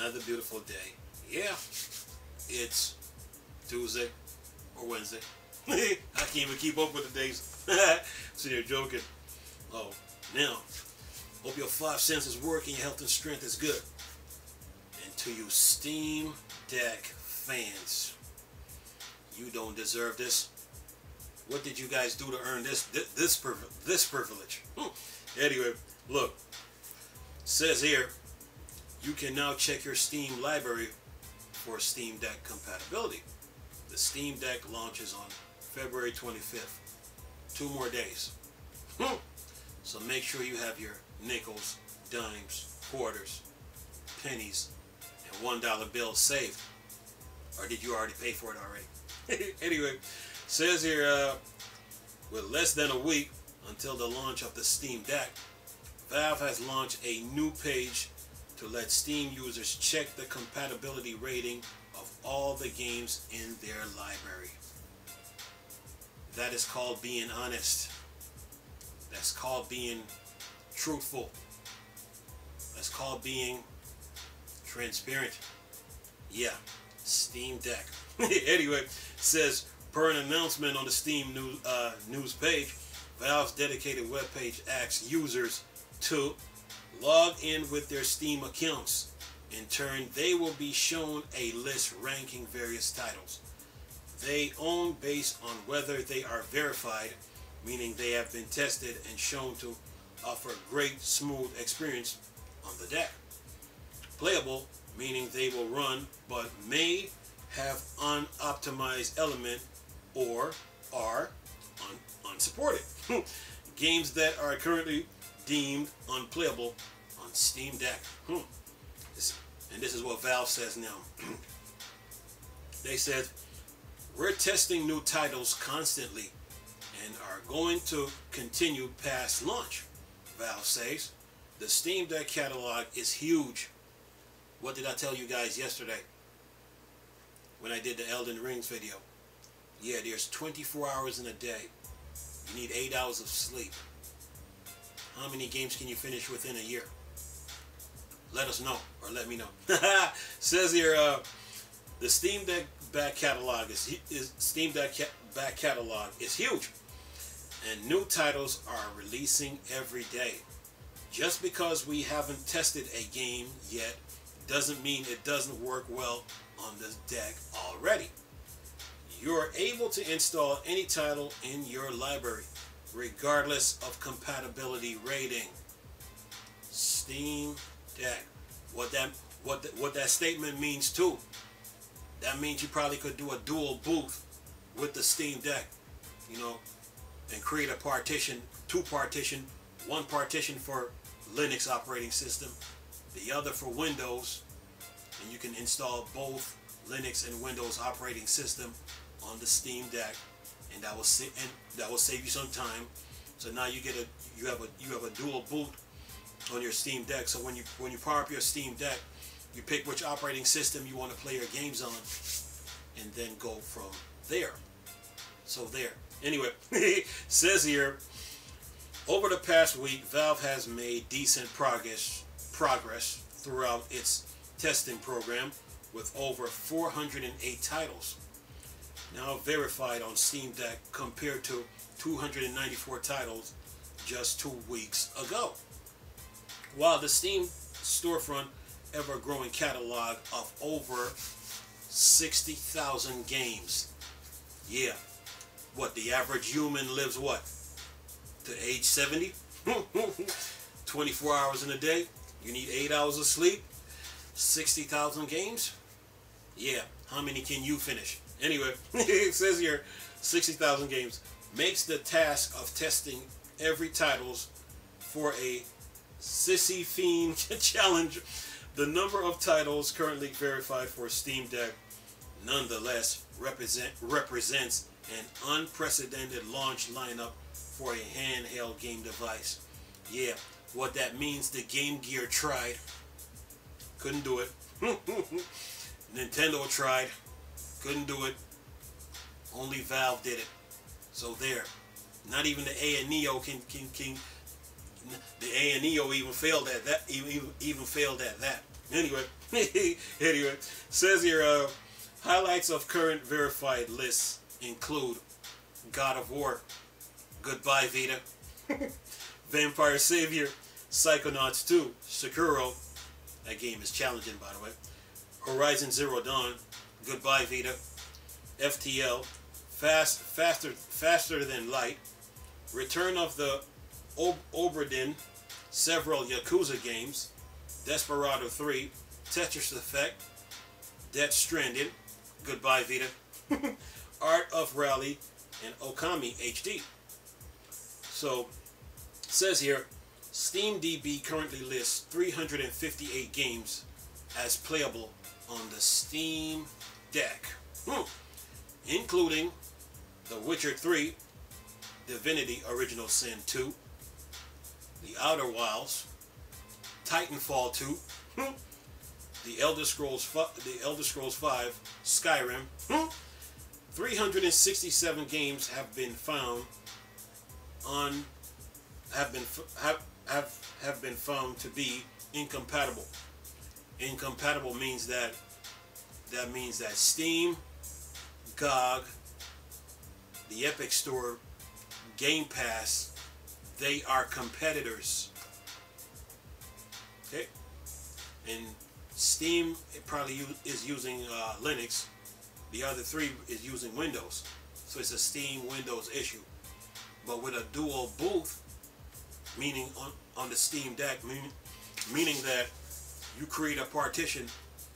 Another beautiful day. Yeah, it's Tuesday or Wednesday. I can't even keep up with the days. So you're joking. Oh, now, hope your 5 senses work and your health and strength is good. And to you Steam Deck fans, you don't deserve this. What did you guys do to earn this privilege? Anyway, look. Says here, you can now check your Steam library for Steam Deck compatibility. The Steam Deck launches on February 25th. 2 more days. So make sure you have your nickels, dimes, quarters, pennies, and $1 bills saved. Or did you already pay for it already? Anyway, says here, with less than a week until the launch of the Steam Deck, Valve has launched a new page to let Steam users check the compatibility rating of all the games in their library. That is called being honest. That's called being truthful. That's called being transparent. Yeah, Steam Deck. Anyway, says per an announcement on the Steam news page, Valve's dedicated webpage asks users to log in with their Steam accounts. In turn, they will be shown a list ranking various titles they own based on whether they are verified, meaning they have been tested and shown to offer great smooth experience on the deck. Playable, meaning they will run but may have unoptimized element or are unsupported. Games that are currently deemed unplayable on Steam Deck. And this is what Valve says now. They said, we're testing new titles constantly and are going to continue past launch. Valve says the Steam Deck catalog is huge. What did I tell you guys yesterday when I did the Elden Rings video? Yeah, there's 24 hours in a day. You need 8 hours of sleep. How many games can you finish within a year? Let us know, or let me know. Says here, the Steam Deck back catalog is huge, and new titles are releasing every day. Just because we haven't tested a game yet doesn't mean it doesn't work well on this deck already. You're able to install any title in your library, regardless of compatibility rating. Steam Deck. What that statement means too. That means you probably could do a dual boot with the Steam Deck, you know, and create a partition, 2 partition, 1 partition for Linux operating system, the other for Windows, and you can install both Linux and Windows operating system on the Steam Deck, and that will save you some time. So now you have a dual boot on your Steam Deck. So when you power up your Steam Deck, you pick which operating system you want to play your games on, and then go from there. So there. Anyway, says here, over the past week, Valve has made decent progress throughout its testing program with over 408 titles now verified on Steam Deck compared to 294 titles just 2 weeks ago. While the Steam storefront ever-growing catalog of over 60,000 games. Yeah. What, the average human lives what? To age 70? 24 hours in a day? You need 8 hours of sleep? 60,000 games? Yeah. How many can you finish? Anyway, it says here, 60,000 games makes the task of testing every titles for a Sisyphean challenge. The number of titles currently verified for Steam Deck nonetheless represents an unprecedented launch lineup for a handheld game device. Yeah, what that means, the Game Gear tried, couldn't do it. Nintendo tried, couldn't do it. Only Valve did it. So there. Not even the A and Neo the A and Neo even failed at that. Even failed at that. Anyway, anyway, says here, highlights of current verified lists include God of War, Goodbye Vita, Vampire Savior, Psychonauts 2, Sekiro, that game is challenging by the way, Horizon Zero Dawn, Goodbye Vita, FTL, Faster Than Light, Return of the Obra Dinn, several Yakuza games, Desperado 3, Tetris Effect, Death Stranding, Goodbye Vita, Art of Rally, and Okami HD. So, it says here, SteamDB currently lists 358 games as playable on the Steam Deck, including The Witcher 3, Divinity Original Sin 2, The Outer Wilds, Titanfall 2, The Elder Scrolls 5, Skyrim. 367 games have been found to be incompatible. Incompatible means that Steam, GOG, the Epic Store, Game Pass, they are competitors. Okay, and Steam probably is using Linux. The other three is using Windows, so it's a Steam Windows issue. But with a dual boot, meaning on the Steam Deck, meaning that you create a partition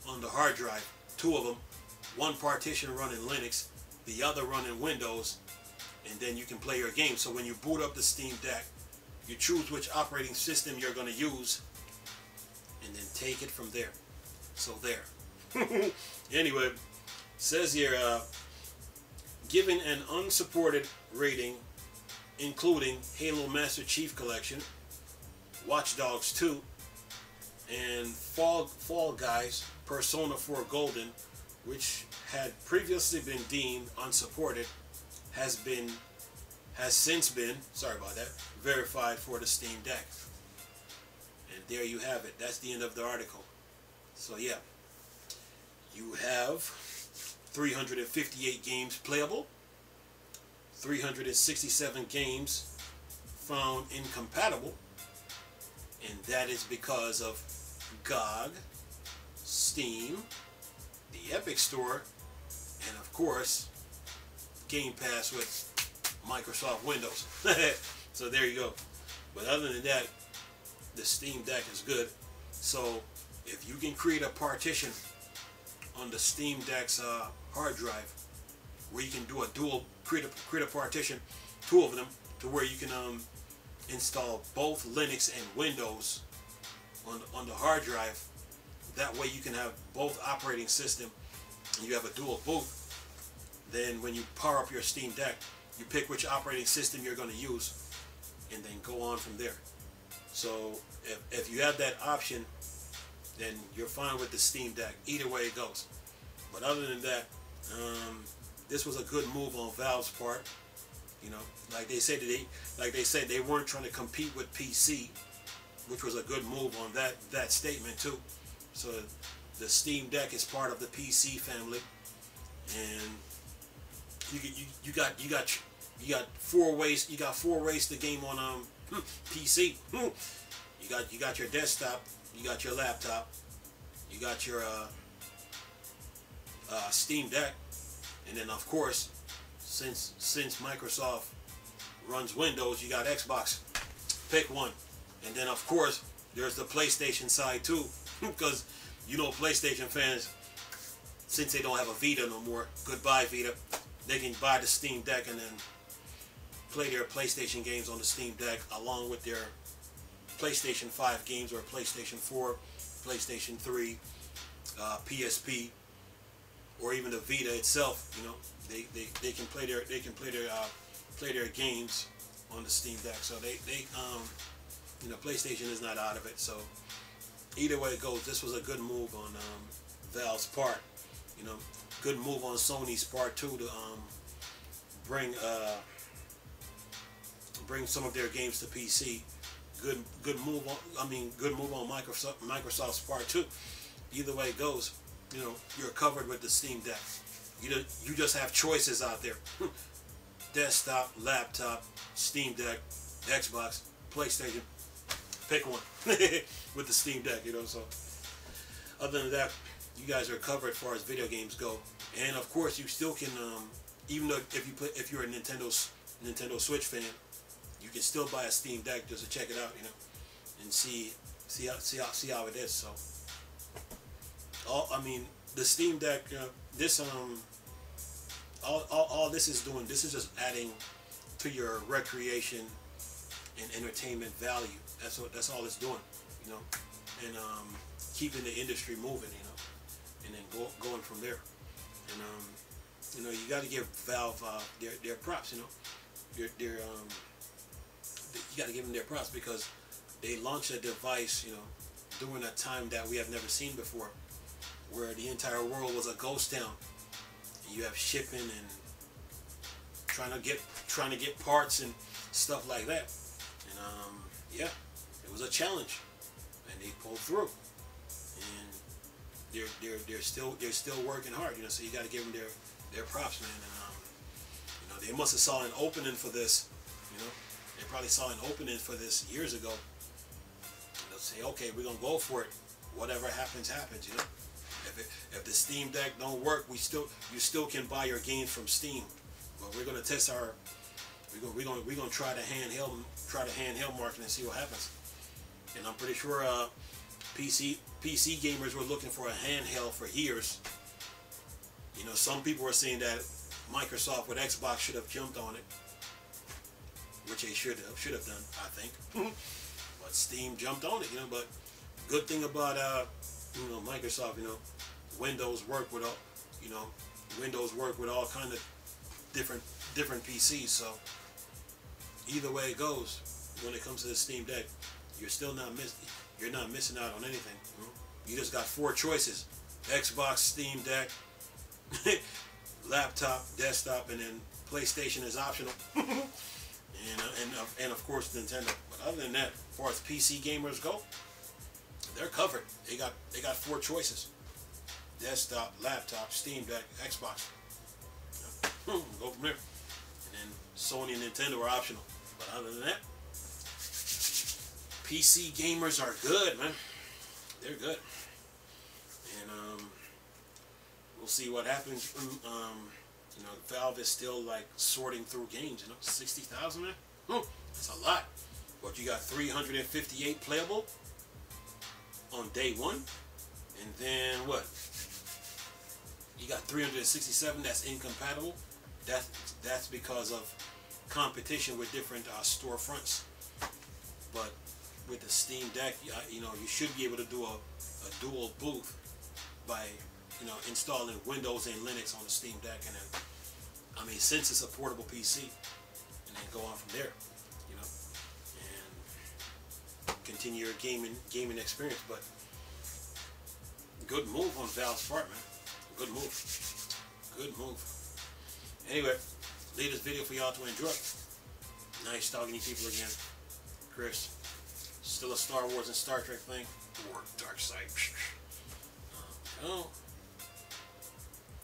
on the hard drive, two of them, one partition running Linux, the other running Windows, and then you can play your game. So when you boot up the Steam Deck, you choose which operating system you're going to use, and then take it from there. So there. Anyway, says here, given an unsupported rating, including Halo Master Chief Collection, Watch Dogs 2, and Fall Guys, Persona 4 Golden, which had previously been deemed unsupported, has since been, sorry about that, verified for the Steam Deck. And there you have it. That's the end of the article. So yeah, you have 358 games playable, 367 games found incompatible, and that is because of GOG, Steam, the Epic Store, and of course Game Pass with Microsoft Windows. So there you go. But other than that, the Steam Deck is good. So if you can create a partition on the Steam Deck's hard drive, where you can do a dual, create a partition, two of them, to where you can install both Linux and Windows on the hard drive. That way you can have both operating system, and you have a dual boot. Then when you power up your Steam Deck, you pick which operating system you're going to use, and then go on from there. So if you have that option, then you're fine with the Steam Deck. Either way it goes. But other than that, this was a good move on Valve's part. You know, like they said they weren't trying to compete with PC, which was a good move on that statement too. So the Steam Deck is part of the PC family, and you got four ways to game on PC. You got your desktop, you got your laptop, you got your Steam Deck, and then of course, since Microsoft runs Windows, you got Xbox. Pick one. And then of course there's the PlayStation side too, because you know PlayStation fans, since they don't have a Vita no more, goodbye Vita, they can buy the Steam Deck and then play their PlayStation games on the Steam Deck along with their PlayStation 5 games, or PlayStation 4, PlayStation 3, PSP, or even the Vita itself. You know, they can play their games on the Steam Deck. So they you know, PlayStation is not out of it. So either way it goes, this was a good move on Valve's part. You know, good move on Sony's part too, to bring some of their games to PC. Good move on. Good move on Microsoft's part too. either way it goes, you know, you're covered with the Steam Deck. You just have choices out there. Desktop, laptop, Steam Deck, Xbox, PlayStation. Pick one with the Steam Deck, you know. So other than that, you guys are covered as far as video games go. And of course, you still can, even though if you're a Nintendo Switch fan, you can still buy a Steam Deck just to check it out, you know, and see how it is. So, I mean, the Steam Deck, all this is doing, this is just adding to your recreation and entertainment value. That's all it's doing, you know, and keeping the industry moving, you know, and then going from there. And you know, you got to give Valve their props, you know. You got to give them their props because they launched a device, you know, during a time that we have never seen before, where the entire world was a ghost town. And you have shipping and trying to get parts and stuff like that. And yeah, it was a challenge, and they pulled through. And they're still working hard, you know. So you got to give them their props, man. And you know, they must have saw an opening for this, you know. They probably saw an opening for this years ago. And they'll say, okay, we're gonna go for it. Whatever happens, happens, you know. If the Steam Deck don't work, you still can buy your games from Steam. But we're gonna test we're gonna try the handheld market and see what happens. And I'm pretty sure PC gamers were looking for a handheld for years. You know, some people were saying that Microsoft with Xbox should have jumped on it, which they should have done, I think. But Steam jumped on it, you know. But good thing about you know, Microsoft, you know, Windows work with all kind of different PCs. So either way it goes, when it comes to the Steam Deck, you're not missing out on anything. You know? You just got 4 choices: Xbox, Steam Deck, laptop, desktop, and then PlayStation is optional. and of course Nintendo. But other than that, as far as PC gamers go, they're covered. They got 4 choices: desktop, laptop, Steam Deck, Xbox. Go from there. And then Sony and Nintendo are optional. But other than that, PC gamers are good, man. They're good. And we'll see what happens. You know, Valve is still like sorting through games. You know, 60,000, man. That's a lot. But you got 358 playable on day 1, and then what? You got 367 that's incompatible. That's because of competition with different storefronts. But with the Steam Deck, you know, you should be able to do a dual boot by, you know, installing Windows and Linux on the Steam Deck, and then, I mean, since it's a portable PC, and then go on from there, you know, and continue your gaming experience. But good move on Valve's part, man. Good move. Good move. Anyway, leave this video for y'all to enjoy. Nice talking to you people again. Chris. Still a Star Wars and Star Trek thing. Or dark side. Oh.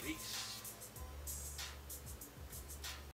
Peace.